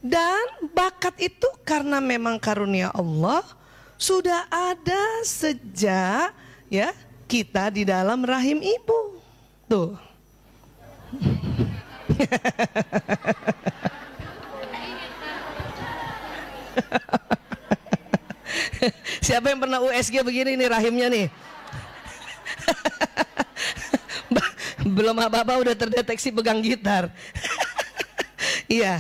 Dan bakat itu karena memang karunia Allah sudah ada sejak ya kita di dalam rahim ibu. Tuh. Siapa yang pernah USG begini nih rahimnya nih? Belum apa-apa udah terdeteksi pegang gitar. Iya.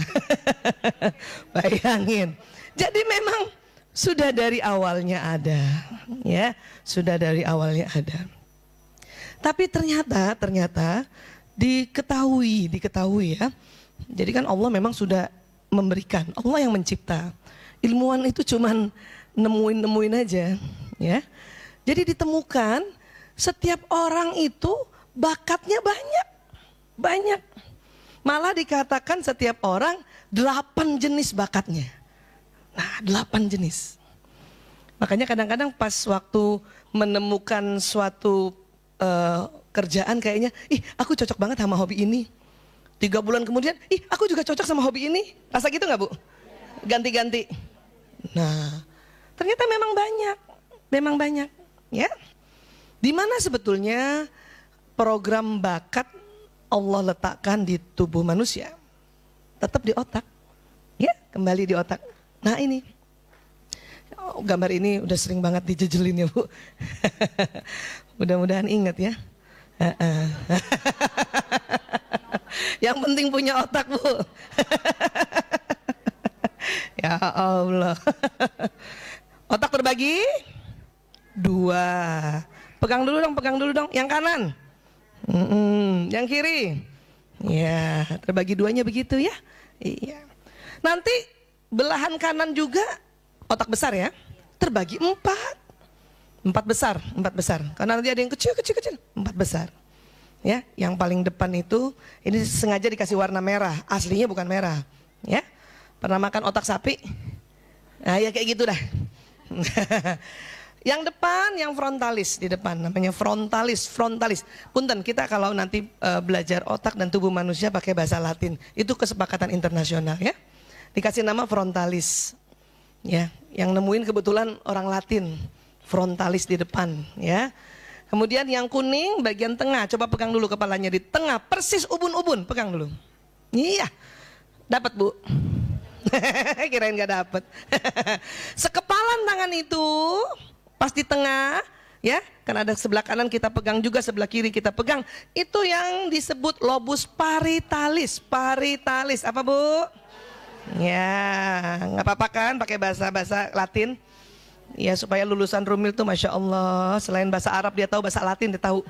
Bayangin. Jadi memang sudah dari awalnya ada, ya, sudah dari awalnya ada. Tapi ternyata diketahui ya. Jadi kan Allah memang sudah memberikan, Allah yang mencipta. Ilmuwan itu cuman nemuin aja, ya. Jadi ditemukan setiap orang itu bakatnya banyak. Malah dikatakan setiap orang 8 jenis bakatnya. Nah, 8 jenis. Makanya kadang-kadang pas waktu menemukan suatu kerjaan kayaknya, aku cocok banget sama hobi ini. 3 bulan kemudian, aku juga cocok sama hobi ini. Rasa gitu nggak, Bu? Ganti-ganti. Nah, ternyata memang banyak, ya. Di mana sebetulnya program bakat Allah letakkan di tubuh manusia? Tetap di otak, ya, kembali di otak. Nah ini, gambar ini udah sering banget dijejelin ya, Bu. Mudah-mudahan ingat ya. Yang penting punya otak, Bu. Ya Allah. Otak terbagi 2. Pegang dulu dong. Yang kanan. Yang kiri. Ya, terbagi 2-nya begitu ya. Iya. Nanti belahan kanan juga otak besar ya, terbagi 4 besar. Karena nanti ada yang kecil, 4 besar. Ya, yang paling depan itu ini sengaja dikasih warna merah, aslinya bukan merah. Ya, pernah makan otak sapi? Nah ya kayak gitu dah. Yang depan, yang frontalis di depan, namanya frontalis. Punten, kita kalau nanti belajar otak dan tubuh manusia pakai bahasa Latin, itu kesepakatan internasional ya. Dikasih nama frontalis, ya. Yang nemuin kebetulan orang Latin, frontalis di depan, ya. Kemudian yang kuning bagian tengah, coba pegang dulu kepalanya di tengah, persis ubun-ubun, pegang dulu. Iya, dapat, Bu. Kirain gak dapat. Sekepalan tangan itu pas di tengah, ya, kan ada sebelah kanan kita pegang juga, sebelah kiri kita pegang. Itu yang disebut lobus paritalis. Apa, Bu? Ya, nggak apa-apa kan pakai bahasa Latin. Ya supaya lulusan Rumil tuh Masya Allah, selain bahasa Arab dia tahu bahasa Latin, dia tahu.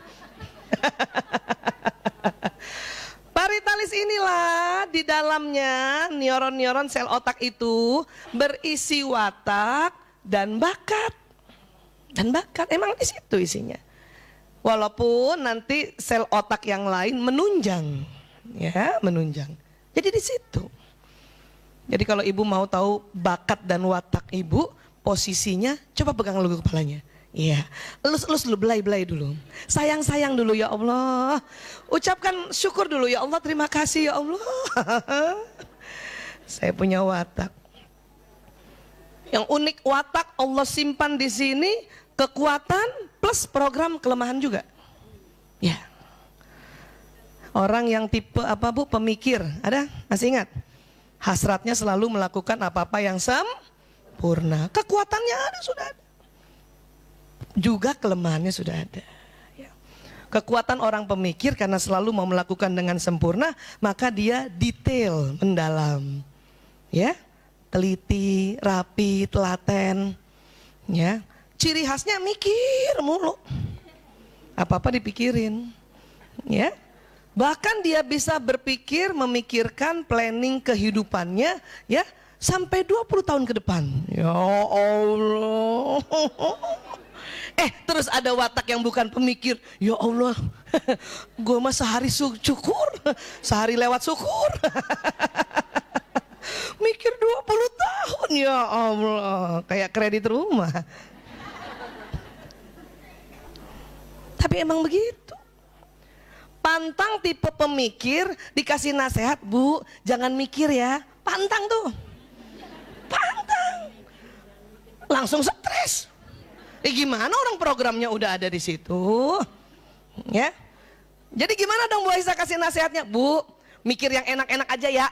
Paritalis inilah di dalamnya neuron sel otak itu berisi watak dan bakat. Emang di situ isinya. Walaupun nanti sel otak yang lain menunjang, ya, Jadi di situ. Jadi kalau ibu mau tahu bakat dan watak ibu, posisinya coba pegang dulu kepalanya. Iya, elus dulu, belai dulu. Sayang dulu ya Allah. Ucapkan syukur dulu ya Allah, terima kasih ya Allah. Saya punya watak. Yang unik watak Allah simpan di sini, kekuatan plus program kelemahan juga. Ya. Orang yang tipe apa, Bu? Pemikir, ada? Masih ingat? Hasratnya selalu melakukan apa-apa yang sempurna. Kekuatannya ada, sudah ada. Juga kelemahannya sudah ada. Ya. Kekuatan orang pemikir karena selalu mau melakukan dengan sempurna, maka dia detail, mendalam. Ya, teliti, rapi, telaten. Ya, ciri khasnya mikir mulu. Apa-apa dipikirin. Ya. Bahkan dia bisa berpikir, memikirkan planning kehidupannya ya sampai 20 tahun ke depan. Ya Allah. Terus ada watak yang bukan pemikir. Ya Allah, gue mah sehari syukur, sehari lewat syukur. Mikir 20 tahun, ya Allah, kayak kredit rumah. Tapi emang begitu. Pantang tipe pemikir dikasih nasihat, Bu, jangan mikir ya. pantang tuh. Pantang. Langsung stres. Gimana orang programnya udah ada di situ? Ya. Jadi gimana dong Bu Aisyah kasih nasihatnya? Bu, mikir yang enak-enak aja ya.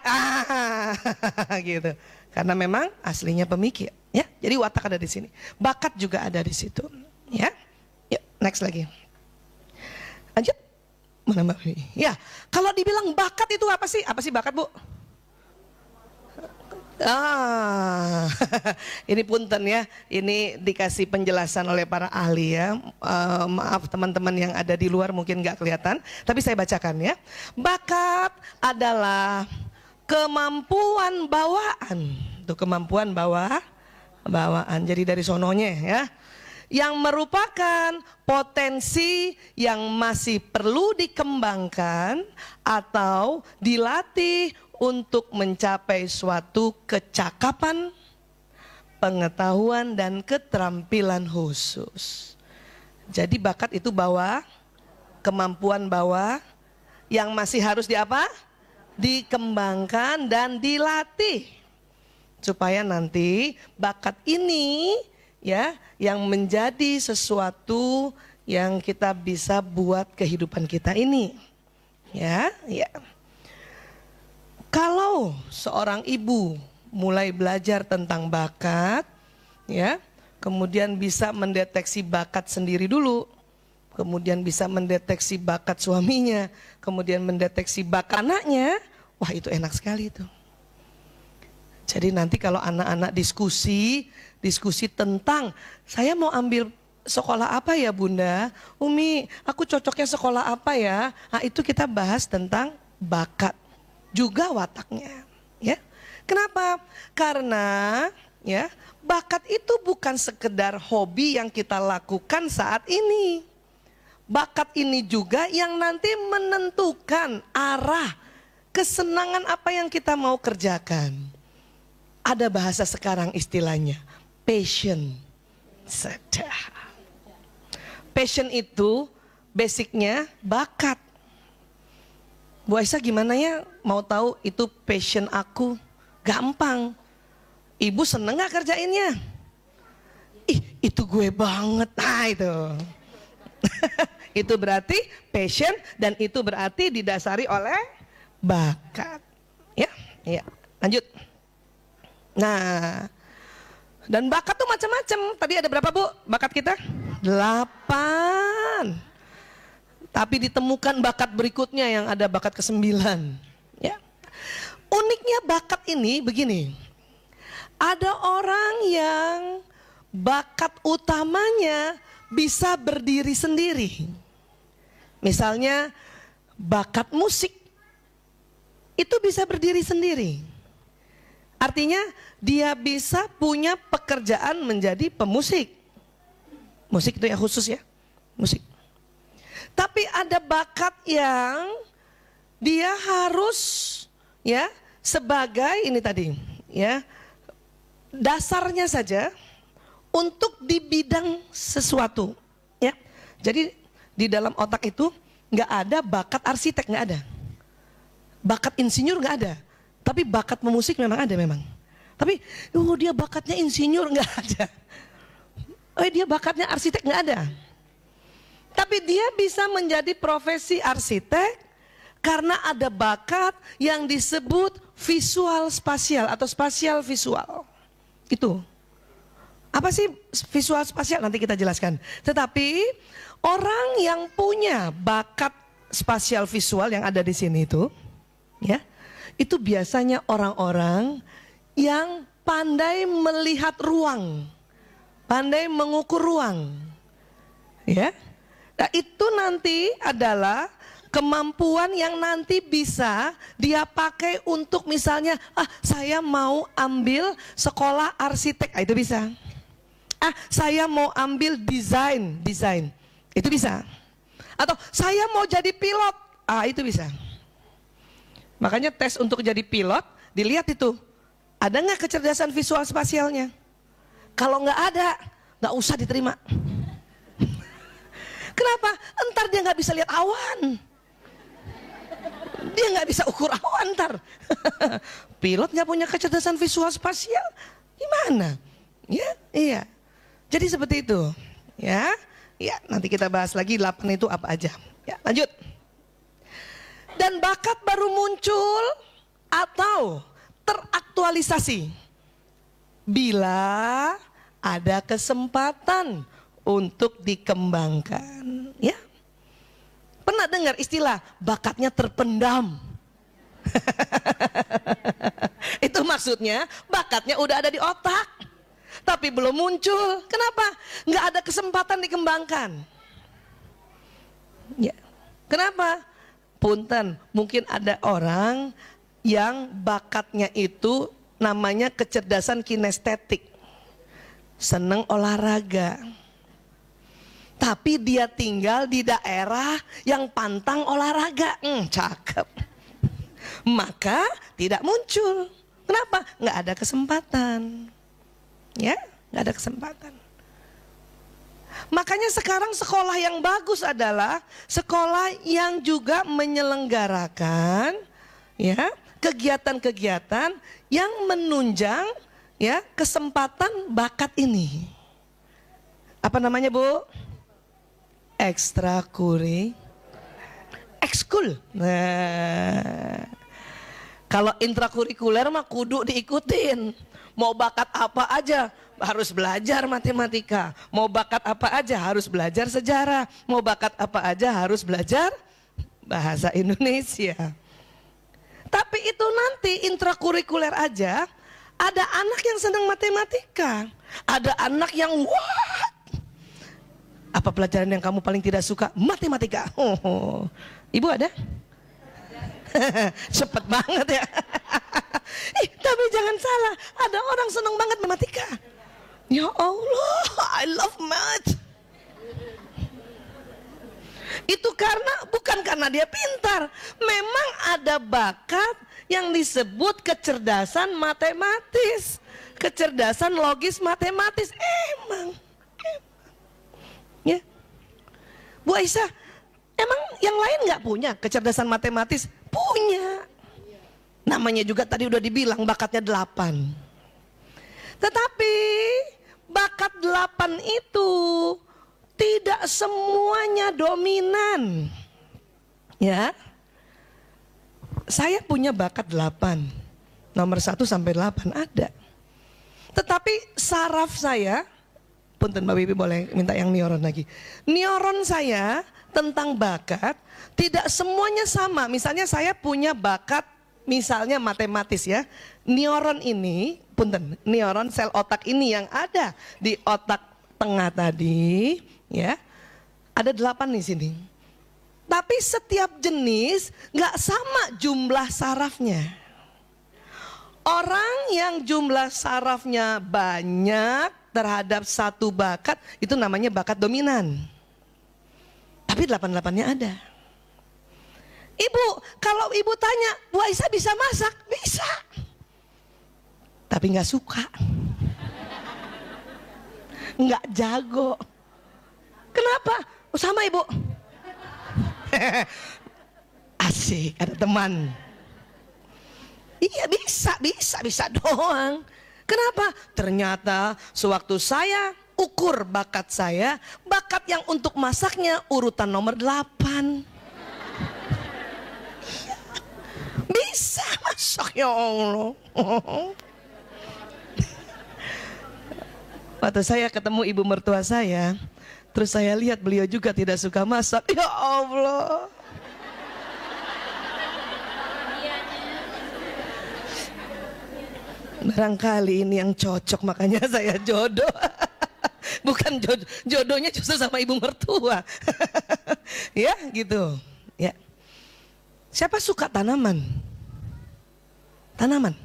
Gitu. Karena memang aslinya pemikir, ya. Jadi watak ada di sini. Bakat juga ada di situ, ya. Yuk, next lagi. Lanjut. Mana Mbak? Ya, kalau dibilang bakat itu apa sih? Apa sih bakat, Bu? Ini punten ya, ini dikasih penjelasan oleh para ahli ya. Maaf teman-teman yang ada di luar mungkin nggak kelihatan, tapi saya bacakan ya. Bakat adalah kemampuan bawaan, tuh kemampuan bawaan. Jadi dari sononya ya, yang merupakan potensi yang masih perlu dikembangkan atau dilatih untuk mencapai suatu kecakapan, pengetahuan dan keterampilan khusus. Jadi bakat itu kemampuan yang masih harus dikembangkan dan dilatih. Supaya nanti bakat ini ya yang menjadi sesuatu yang kita bisa buat kehidupan kita ini. Ya. Kalau seorang ibu mulai belajar tentang bakat, ya, kemudian bisa mendeteksi bakat sendiri dulu, kemudian bisa mendeteksi bakat suaminya, kemudian mendeteksi bakat anaknya, wah itu enak sekali itu. Jadi nanti kalau anak-anak diskusi tentang saya mau ambil sekolah apa ya Bunda, Umi, aku cocoknya sekolah apa ya? Nah itu kita bahas tentang bakat. Juga wataknya, ya. Kenapa? Karena ya, bakat itu bukan sekedar hobi yang kita lakukan saat ini. Bakat ini juga yang nanti menentukan arah kesenangan apa yang kita mau kerjakan. Ada bahasa sekarang istilahnya, passion. Passion itu basicnya bakat. Bu Aisyah gimana ya mau tahu itu passion aku? Gampang. Ibu seneng gak kerjainnya? Itu gue banget. Nah itu. Itu berarti passion dan itu berarti didasari oleh bakat. Ya, lanjut. Nah, dan bakat tuh macam-macam. Tadi ada berapa Bu bakat kita? 8. Tapi ditemukan bakat berikutnya yang ada bakat ke-9. Ya. Uniknya bakat ini begini. Ada orang yang bakat utamanya bisa berdiri sendiri. Misalnya bakat musik itu bisa berdiri sendiri. Artinya dia bisa punya pekerjaan menjadi pemusik. Musik itu ya khusus ya, musik. Tapi ada bakat yang dia harus ya sebagai ini tadi ya dasarnya saja untuk di bidang sesuatu ya. Jadi di dalam otak itu nggak ada bakat arsitek, nggak ada. Bakat insinyur nggak ada. Tapi bakat pemusik memang ada memang. Tapi dia bakatnya insinyur nggak ada. Dia bakatnya arsitek nggak ada. Tapi dia bisa menjadi profesi arsitek karena ada bakat yang disebut visual spasial atau spasial visual. Itu. Apa sih visual spasial? Nanti kita jelaskan. Tetapi orang yang punya bakat spasial visual yang ada di sini itu, ya, itu biasanya orang-orang yang pandai melihat ruang, pandai mengukur ruang, ya. Nah, itu nanti adalah kemampuan yang nanti bisa dia pakai untuk misalnya, saya mau ambil sekolah arsitek, itu bisa. Saya mau ambil desain, itu bisa. Atau saya mau jadi pilot, itu bisa. Makanya tes untuk jadi pilot, dilihat itu, ada nggak kecerdasan visual spasialnya? Kalau nggak ada, nggak usah diterima. Kenapa? Entar dia nggak bisa lihat awan. Dia nggak bisa ukur awan ntar. pilot nggak punya kecerdasan visual spasial, gimana? Ya, iya. Jadi seperti itu, ya. Ya, nanti kita bahas lagi 8 itu apa aja. Ya, lanjut. Dan bakat baru muncul atau teraktualisasi bila ada kesempatan untuk dikembangkan. Ya, pernah dengar istilah bakatnya terpendam? Itu maksudnya bakatnya udah ada di otak, tapi belum muncul. Kenapa? Nggak ada kesempatan dikembangkan. Ya, kenapa? Punten, mungkin ada orang yang bakatnya itu namanya kecerdasan kinestetik, seneng olahraga, tapi dia tinggal di daerah yang pantang olahraga. Cakep. Maka tidak muncul. Kenapa? Nggak ada kesempatan. Ya, nggak ada kesempatan. Makanya sekarang sekolah yang bagus adalah sekolah yang juga menyelenggarakan ya kegiatan-kegiatan yang menunjang ya kesempatan bakat ini. Apa namanya, Bu? Ekskul. Nah, kalau intrakurikuler mah kudu diikutin. Mau bakat apa aja harus belajar matematika. Mau bakat apa aja harus belajar sejarah. Mau bakat apa aja harus belajar bahasa Indonesia. Tapi itu nanti intrakurikuler aja, ada anak yang senang matematika, ada anak yang what? Apa pelajaran yang kamu paling tidak suka? Matematika. Ibu ada? Cepet banget ya. Tapi jangan salah, ada orang senang banget matematika. Ya Allah, I love math. Itu bukan karena dia pintar, memang ada bakat yang disebut kecerdasan matematis, kecerdasan logis matematis. Emang. Ya, Bu Aisyah, emang yang lain nggak punya kecerdasan matematis? Punya. Namanya juga tadi udah dibilang bakatnya 8. Tetapi bakat 8 itu tidak semuanya dominan. Ya. Saya punya bakat 8. Nomor 1 sampai 8 ada. Tetapi saraf saya, punten Mbak Bibi boleh minta yang neuron lagi. Neuron saya tentang bakat tidak semuanya sama. Misalnya saya punya bakat misalnya matematis ya. Neuron ini, punten, neuron sel otak ini yang ada di otak tengah tadi ya. Ada 8 di sini. Tapi setiap jenis nggak sama jumlah sarafnya. Orang yang jumlah sarafnya banyak terhadap satu bakat itu namanya bakat dominan. Tapi 8-8-nya ada. Ibu, kalau ibu tanya, Bu Aisyah bisa masak? Bisa. Tapi nggak suka. Nggak jago. Kenapa? Sama ibu. Asik, ada teman. Iya bisa doang. Kenapa? Ternyata sewaktu saya ukur bakat saya, bakat yang untuk masaknya urutan nomor 8. Bisa masak, ya Allah. Waktu saya ketemu ibu mertua saya, terus saya lihat beliau juga tidak suka masak. Ya Allah. Barangkali ini yang cocok, makanya saya jodoh. Bukan jodohnya justru sama ibu mertua. Ya gitu. Ya. Siapa suka tanaman? Tanaman?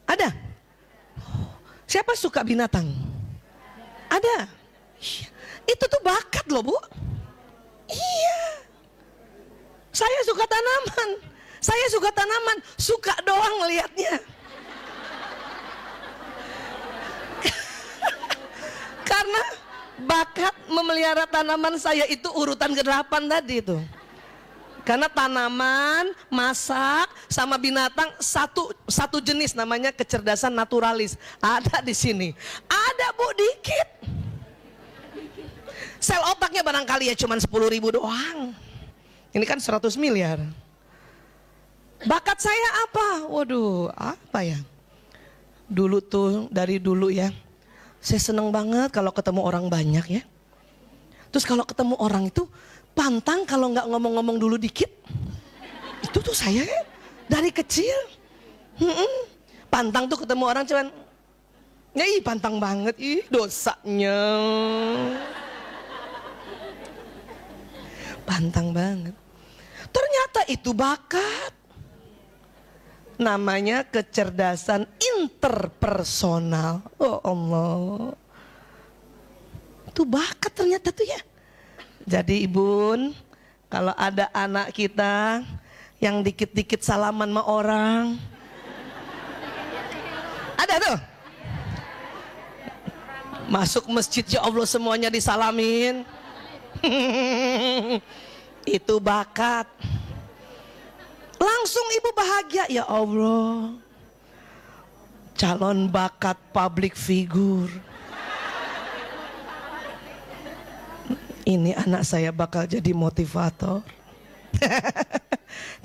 Ada? Siapa suka binatang? Ada. Itu tuh bakat loh, Bu. Iya. Saya suka tanaman. Suka doang ngelihatnya. Karena bakat memelihara tanaman saya itu urutan ke-8 tadi itu. Karena tanaman, masak, sama binatang satu jenis, namanya kecerdasan naturalis. Ada di sini. Ada Bu, dikit. Sel otaknya barangkali ya cuma 10.000 doang. Ini kan 100 miliar. Bakat saya apa? Waduh, apa ya? Dulu tuh, dari dulu ya, saya seneng banget kalau ketemu orang banyak ya. Terus kalau ketemu orang itu, pantang kalau nggak ngomong-ngomong dulu dikit. Itu tuh saya ya, dari kecil. Pantang tuh ketemu orang cuman, ya pantang banget, dosanya. Pantang banget. Ternyata itu bakat. Namanya kecerdasan interpersonal. Oh Allah. Itu bakat ternyata tuh ya. Jadi Ibu, kalau ada anak kita yang dikit-dikit salaman sama orang. Ada tuh. Masuk masjid ya Allah semuanya disalamin. Itu bakat. Langsung ibu bahagia, ya Allah. Calon bakat public figure. Ini anak saya bakal jadi motivator.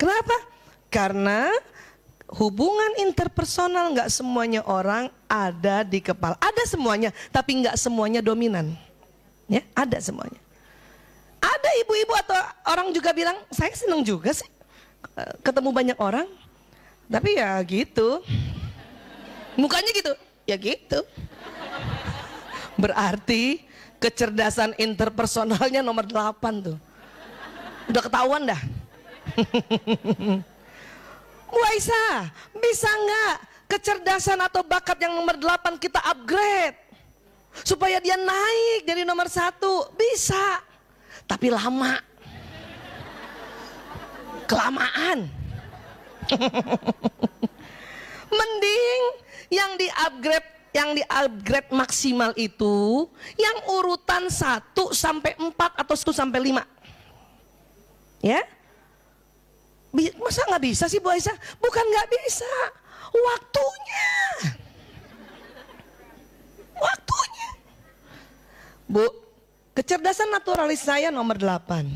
Kenapa? Karena hubungan interpersonal nggak semuanya orang ada di kepala. Ada semuanya, tapi nggak semuanya dominan. Ya, ada semuanya. Ada ibu-ibu atau orang juga bilang, saya seneng juga sih ketemu banyak orang. Tapi ya gitu. Mukanya gitu, ya gitu. Berarti kecerdasan interpersonalnya nomor 8 tuh. Udah ketahuan dah. Bu Aisyah, bisa nggak kecerdasan atau bakat yang nomor 8 kita upgrade? Supaya dia naik dari nomor 1, bisa. Tapi lama. Kelamaan. Mending yang di-upgrade maksimal itu yang urutan 1 sampai 4 atau 1 sampai 5. Ya? Masa nggak bisa sih Bu Aisyah? Bukan nggak bisa. Waktunya. Waktunya. Bu, kecerdasan naturalis saya nomor 8.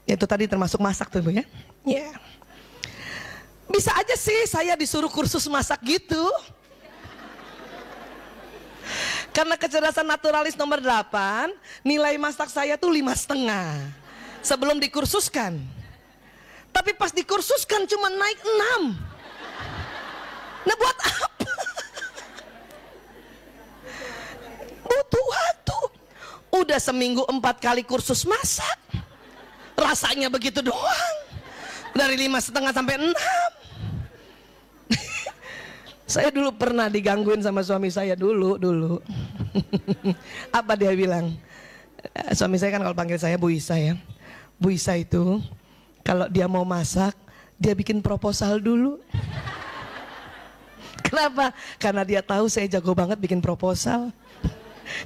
Itu tadi termasuk masak tuh Bu ya. Ya. Bisa aja sih saya disuruh kursus masak gitu. Karena kecerdasan naturalis nomor 8, nilai masak saya tuh 5,5 sebelum dikursuskan. Tapi pas dikursuskan cuma naik 6. Nah buat apa? Butuh waktu. Udah seminggu 4 kali kursus masak. Rasanya begitu doang. Dari 5,5 sampai 6. Saya dulu pernah digangguin sama suami saya dulu. Apa dia bilang? Suami saya kan kalau panggil saya Bu Isa ya. Bu Isa itu kalau dia mau masak, dia bikin proposal dulu. Kenapa? Karena dia tahu saya jago banget bikin proposal.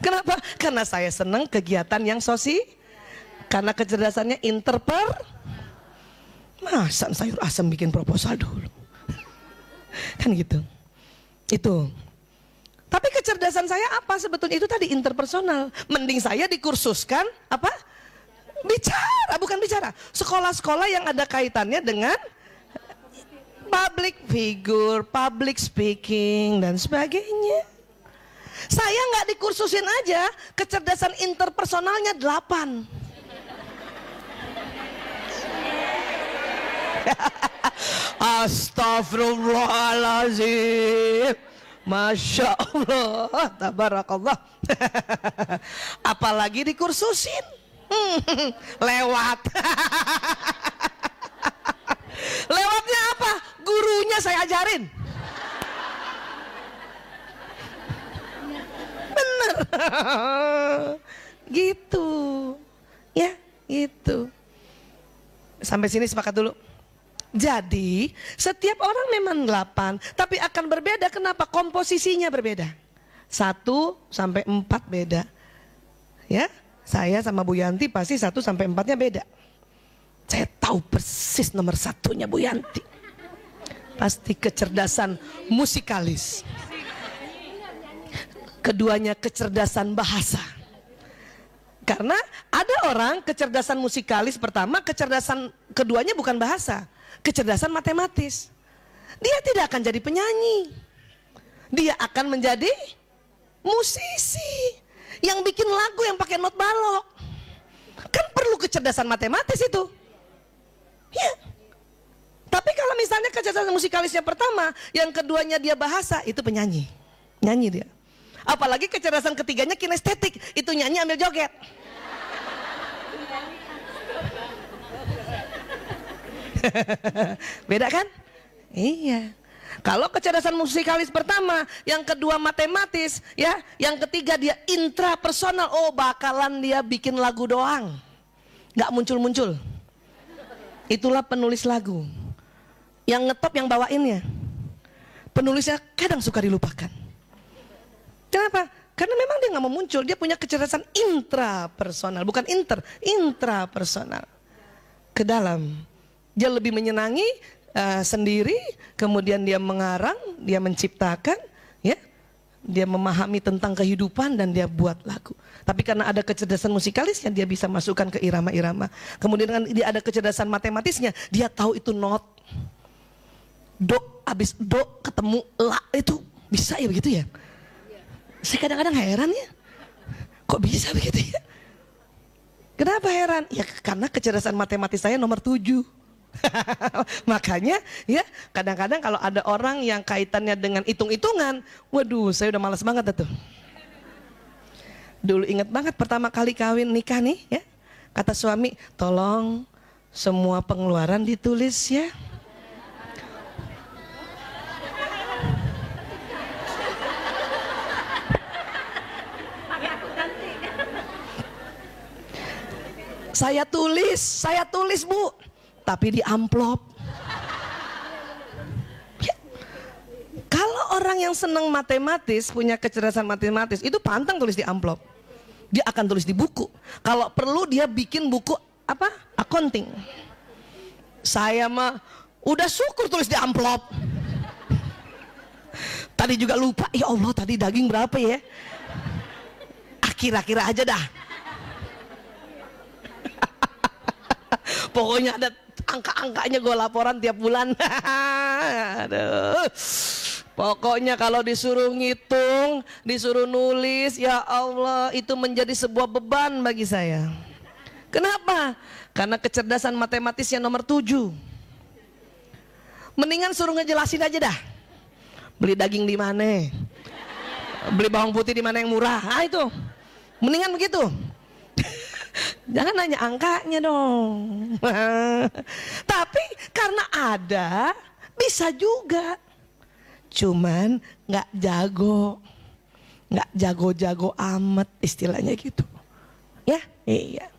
Kenapa? Karena saya senang kegiatan yang karena kecerdasannya Masa sayur asam bikin proposal dulu? Kan gitu. Itu. Tapi kecerdasan saya apa sebetulnya? Itu tadi interpersonal. Mending saya dikursuskan apa? Bicara, bukan bicara. Sekolah-sekolah yang ada kaitannya dengan public figure, public speaking dan sebagainya. Saya nggak dikursusin aja, kecerdasan interpersonalnya 8. Astagfirullahaladzim. Masya Allah, tabarakallah. Apalagi dikursusin. Lewat. Lewatnya apa? Gurunya saya ajarin. Bener. Gitu. Ya, gitu. Sampai sini sepakat dulu. Jadi setiap orang memang 8, tapi akan berbeda. Kenapa? Komposisinya berbeda. 1 sampai 4 beda. Ya, saya sama Bu Yanti pasti 1 sampai 4-nya beda. Saya tahu persis nomor satunya Bu Yanti. Pasti kecerdasan musikalis. Keduanya kecerdasan bahasa. Karena ada orang kecerdasan musikalis pertama, kecerdasan keduanya bukan bahasa, kecerdasan matematis. Dia tidak akan jadi penyanyi. Dia akan menjadi musisi yang bikin lagu yang pakai not balok. Kan perlu kecerdasan matematis itu. Ya. Tapi kalau misalnya kecerdasan musikalisnya pertama, yang keduanya dia bahasa, itu penyanyi. Nyanyi dia. Apalagi kecerdasan ketiganya kinestetik, itu nyanyi ambil joget. Beda kan? Iya. Kalau kecerdasan musikalis pertama, yang kedua matematis, ya, yang ketiga dia intrapersonal. Oh, bakalan dia bikin lagu doang, nggak muncul-muncul. Itulah penulis lagu. Yang ngetop yang bawainnya. Penulisnya kadang suka dilupakan. Kenapa? Karena memang dia nggak mau muncul. Dia punya kecerdasan intrapersonal, bukan intrapersonal. Ke dalam. Dia lebih menyenangi sendiri, kemudian dia mengarang, dia menciptakan, ya, dia memahami tentang kehidupan dan dia buat lagu. Tapi karena ada kecerdasan musikalisnya, dia bisa masukkan ke irama-irama. Kemudian kan dia ada kecerdasan matematisnya, dia tahu itu not, do, abis do ketemu la, itu bisa ya begitu ya. Saya kadang-kadang heran ya, kok bisa begitu ya? Kenapa heran? Ya karena kecerdasan matematis saya nomor 7. Makanya ya kadang-kadang kalau ada orang yang kaitannya dengan hitung-hitungan, waduh saya udah malas banget tuh. Dulu ingat banget pertama kali kawin nikah nih ya, kata suami, tolong semua pengeluaran ditulis ya. Saya tulis Bu, tapi di amplop. Ya. Kalau orang yang senang matematis, punya kecerdasan matematis, itu pantang tulis di amplop. Dia akan tulis di buku. Kalau perlu dia bikin buku apa? Accounting. Saya mah udah syukur tulis di amplop. Tadi juga lupa, ya Allah tadi daging berapa ya? Kira-kira aja dah. Pokoknya ada angka-angkanya gue laporan tiap bulan. Aduh. Pokoknya kalau disuruh ngitung, disuruh nulis, ya Allah itu menjadi sebuah beban bagi saya. Kenapa? Karena kecerdasan matematisnya nomor 7. Mendingan suruh ngejelasin aja dah. Beli daging di mana? Beli bawang putih di mana yang murah? Ah itu. Mendingan begitu. Jangan nanya angkanya dong. Tapi karena ada, bisa juga. Cuman nggak jago, jago amat istilahnya gitu. Ya, iya.